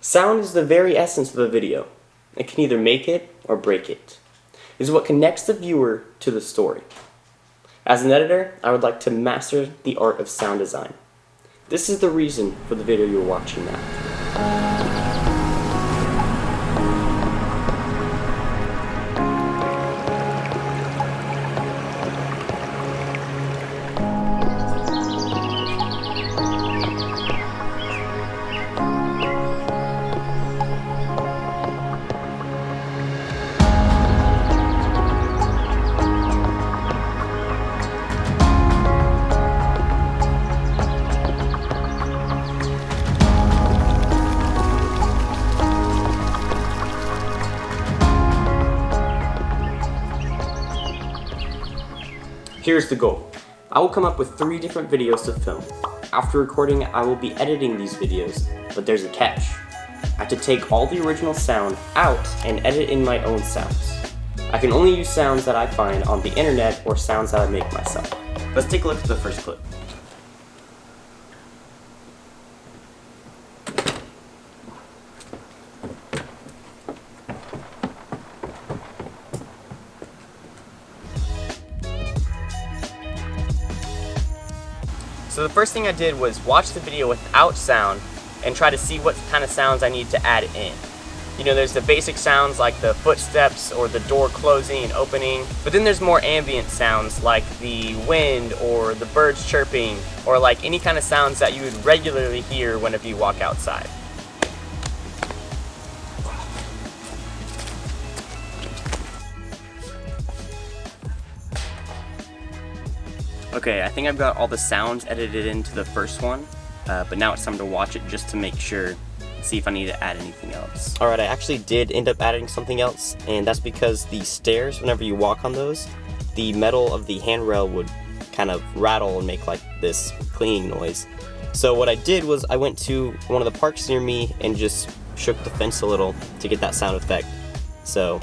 Sound is the very essence of a video. It can either make it or break it. It is what connects the viewer to the story. As an editor, I would like to master the art of sound design. This is the reason for the video you're watching now. Here's the goal. I will come up with 3 different videos to film. After recording, I will be editing these videos, but there's a catch. I have to take all the original sound out and edit in my own sounds. I can only use sounds that I find on the internet or sounds that I make myself. Let's take a look at the first clip. So the first thing I did was watch the video without sound and try to see what kind of sounds I need to add in. You know, there's the basic sounds like the footsteps or the door closing and opening, but then there's more ambient sounds like the wind or the birds chirping or like any kind of sounds that you would regularly hear whenever you walk outside. Okay, I think I've got all the sounds edited into the first one, but now it's time to watch it just to make sure, see if I need to add anything else. Alright, I actually did end up adding something else, and that's because the stairs, whenever you walk on those, the metal of the handrail would kind of rattle and make like this clinging noise. So what I did was I went to one of the parks near me and just shook the fence a little to get that sound effect. So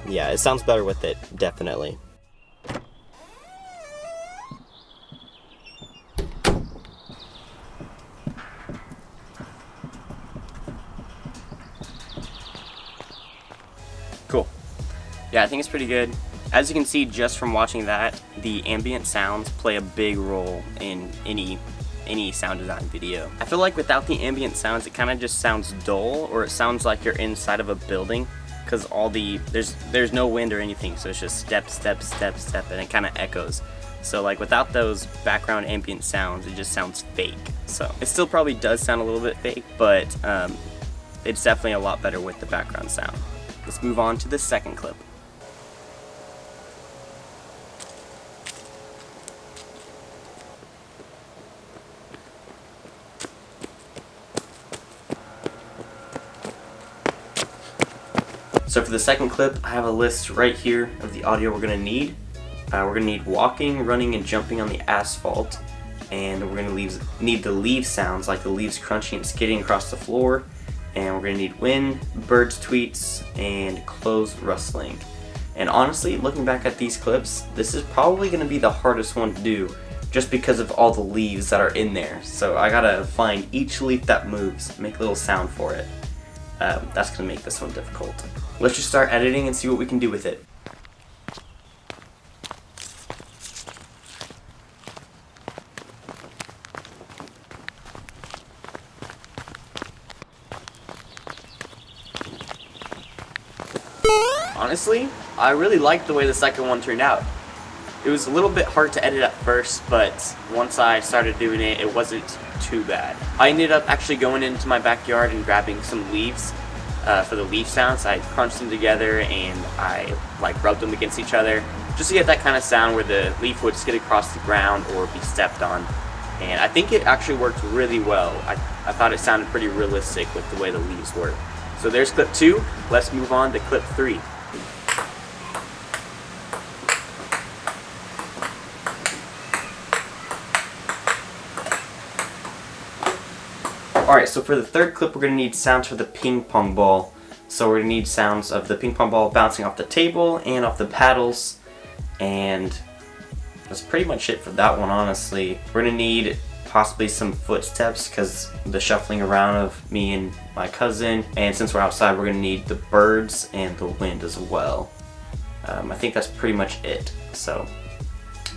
yeah, it sounds better with it, definitely. Cool. Yeah, I think it's pretty good. As you can see just from watching that, the ambient sounds play a big role in any sound design video. I feel like without the ambient sounds, it kind of just sounds dull, or it sounds like you're inside of a building, because there's no wind or anything, so it's just step, step, step, step, and it kind of echoes. So like without those background ambient sounds, it just sounds fake. So it still probably does sound a little bit fake, but it's definitely a lot better with the background sound. Let's move on to the second clip. So for the second clip, I have a list right here of the audio we're going to need. We're going to need walking, running, and jumping on the asphalt. And we're going to need the leaf sounds, like the leaves crunching and skidding across the floor. And we're going to need wind, birds tweets, and clothes rustling. And honestly, looking back at these clips, this is probably going to be the hardest one to do just because of all the leaves that are in there. So I gotta find each leaf that moves, make a little sound for it. That's going to make this one difficult. Let's just start editing and see what we can do with it. Honestly, I really liked the way the second one turned out. It was a little bit hard to edit at first, but once I started doing it, it wasn't too bad. I ended up actually going into my backyard and grabbing some leaves for the leaf sounds. I crunched them together and I like rubbed them against each other just to get that kind of sound where the leaf would skid across the ground or be stepped on. And I think it actually worked really well. I thought it sounded pretty realistic with the way the leaves were. So there's clip 2. Let's move on to clip 3. Alright, so for the third clip we're going to need sounds for the ping pong ball. So we're going to need sounds of the ping pong ball bouncing off the table and off the paddles. And that's pretty much it for that one, honestly. We're going to need possibly some footsteps because the shuffling around of me and my cousin, and since we're outside we're going to need the birds and the wind as well. I think that's pretty much it. So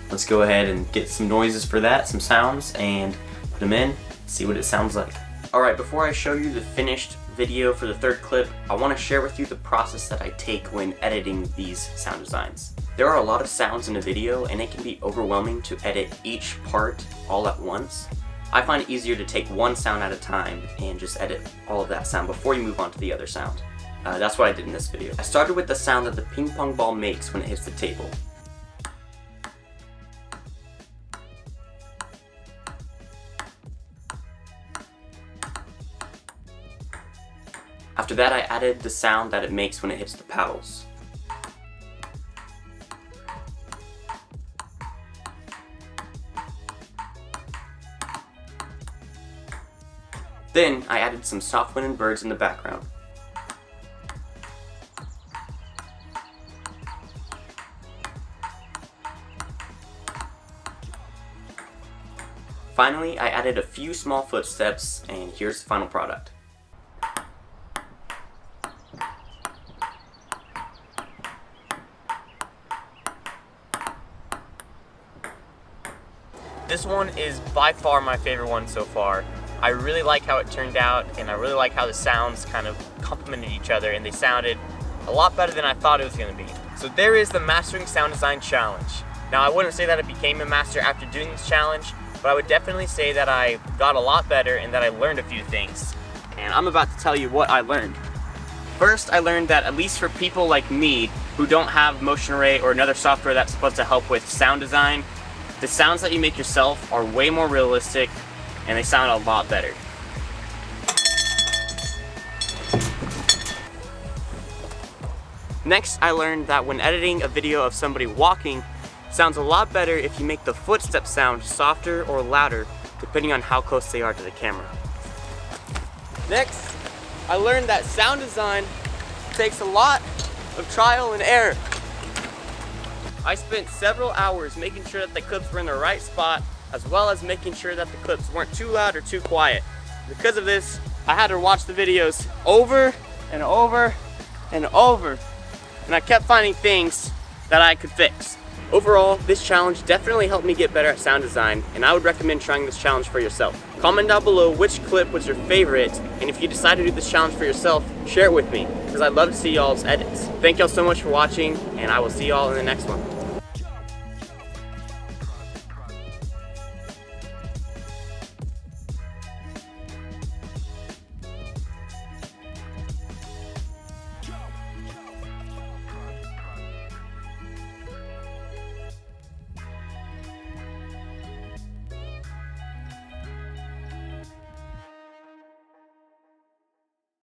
let's go ahead and get some noises for that, some sounds, and put them in, see what it sounds like. Alright, before I show you the finished video for the third clip, I want to share with you the process that I take when editing these sound designs. There are a lot of sounds in a video and it can be overwhelming to edit each part all at once. I find it easier to take one sound at a time and just edit all of that sound before you move on to the other sound. That's what I did in this video. I started with the sound that the ping pong ball makes when it hits the table. After that, I added the sound that it makes when it hits the paddles. Then, I added some soft wind and birds in the background. Finally, I added a few small footsteps, and here's the final product. This one is by far my favorite one so far. I really like how it turned out, and I really like how the sounds kind of complemented each other, and they sounded a lot better than I thought it was going to be. So there is the Mastering Sound Design Challenge. Now, I wouldn't say that I became a master after doing this challenge, but I would definitely say that I got a lot better and that I learned a few things. And I'm about to tell you what I learned. First, I learned that at least for people like me who don't have Motion Array or another software that's supposed to help with sound design, the sounds that you make yourself are way more realistic and they sound a lot better. Next, I learned that when editing a video of somebody walking, it sounds a lot better if you make the footstep sound softer or louder depending on how close they are to the camera. Next, I learned that sound design takes a lot of trial and error. I spent several hours making sure that the clips were in the right spot, as well as making sure that the clips weren't too loud or too quiet. Because of this, I had to watch the videos over and over and over, and I kept finding things that I could fix. Overall, this challenge definitely helped me get better at sound design, and I would recommend trying this challenge for yourself. Comment down below which clip was your favorite, and if you decide to do this challenge for yourself, share it with me, because I'd love to see y'all's edits. Thank y'all so much for watching, and I will see y'all in the next one.